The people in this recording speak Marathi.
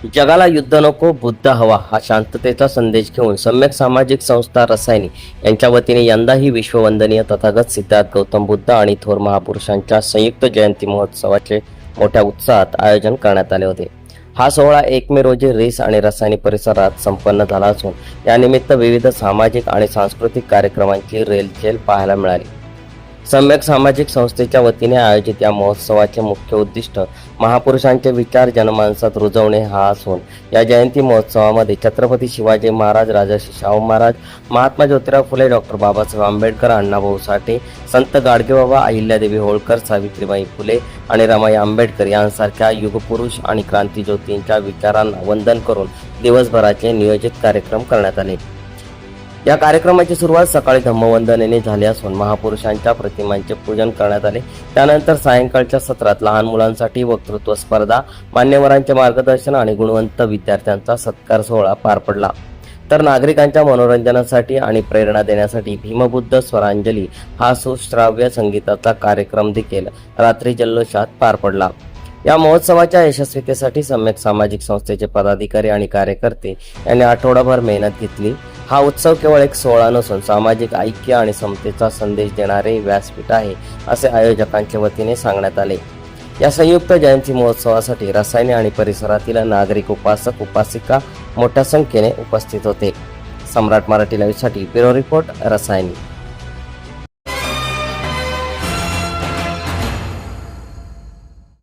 जगाला युद्ध नको बुद्ध हवा हा शांततेचा संदेश घेऊन सम्यक सामाजिक संस्था रसायनी यांच्या वतीने यंदाही विश्ववंदनीय तथागत सिद्धार्थ गौतम बुद्ध आणि थोर महापुरुषांच्या संयुक्त जयंती महोत्सवाचे मोठ्या उत्साहात आयोजन करण्यात आले होते। हा सोहळा 1 मे रोजी रेस आणि रसायनी परिसरात संपन्न झाला असून यानिमित्त विविध सामाजिक आणि सांस्कृतिक कार्यक्रमांची रेलचेल पाहायला मिळाली। सम्यक सामाजिक संस्थेच्या वतीने आयोजित या महोत्सवाचे मुख्य उद्दिष्ट महापुरुषांचे विचार जनमानसात रुजवणे हा असून या जयंती महोत्सवामध्ये छत्रपती शिवाजी महाराज, राजर्षी शाहू महाराज, महात्मा ज्योतिराव फुले, डॉक्टर बाबासाहेब आंबेडकर, अण्णाभाऊ साठे, संत गाडगेबाबा, अहिल्यादेवी होळकर, सावित्रीबाई फुले आणि रमाई आंबेडकर यांसारख्या युगपुरुष आणि क्रांतिज्योतींच्या विचारांना वंदन करून दिवसभराचे नियोजित कार्यक्रम करण्यात आले। या कार्यक्रमाची सुरुवात सकाळी धम्मवंदनेने झाली असून महापुरुषांच्या प्रतिमांचे पूजन करण्यात आले। त्यानंतर सायंकाळच्या सत्रात लहान मुलांसाठी वक्तृत्व स्पर्धा, मान्यवरांचे मार्गदर्शन आणि गुणवंत विद्यार्थ्यांचा सत्कार सोहळा पार पडला। तर नागरिकांच्या मनोरंजनासाठी आणि प्रेरणा देण्यासाठी भीमबुद्ध स्वरांजली हा सुश्राव्य संगीताचा कार्यक्रम देखील रात्री जल्लोषात पार पडला। या महोत्सवाच्या यशस्वीतेसाठी सम्यक सामाजिक संस्थेचे पदाधिकारी आणि कार्यकर्ते यांनी आठवडाभर मेहनत घेतली। हा उत्सव केवळ एक सोहळा नसून सामाजिक ऐक्य आणि समतेचा संदेश देणारे व्यासपीठ आहे, असे आयोजकांच्या वतीने सांगण्यात आले। या संयुक्त जयंती महोत्सवासाठी रसायनी आणि परिसरातील नागरिक, उपासक, उपासिका मोठ्या संख्येने उपस्थित होते। सम्राट मराठी लाईव्हसाठी ब्युरो रिपोर्ट, रसायनी।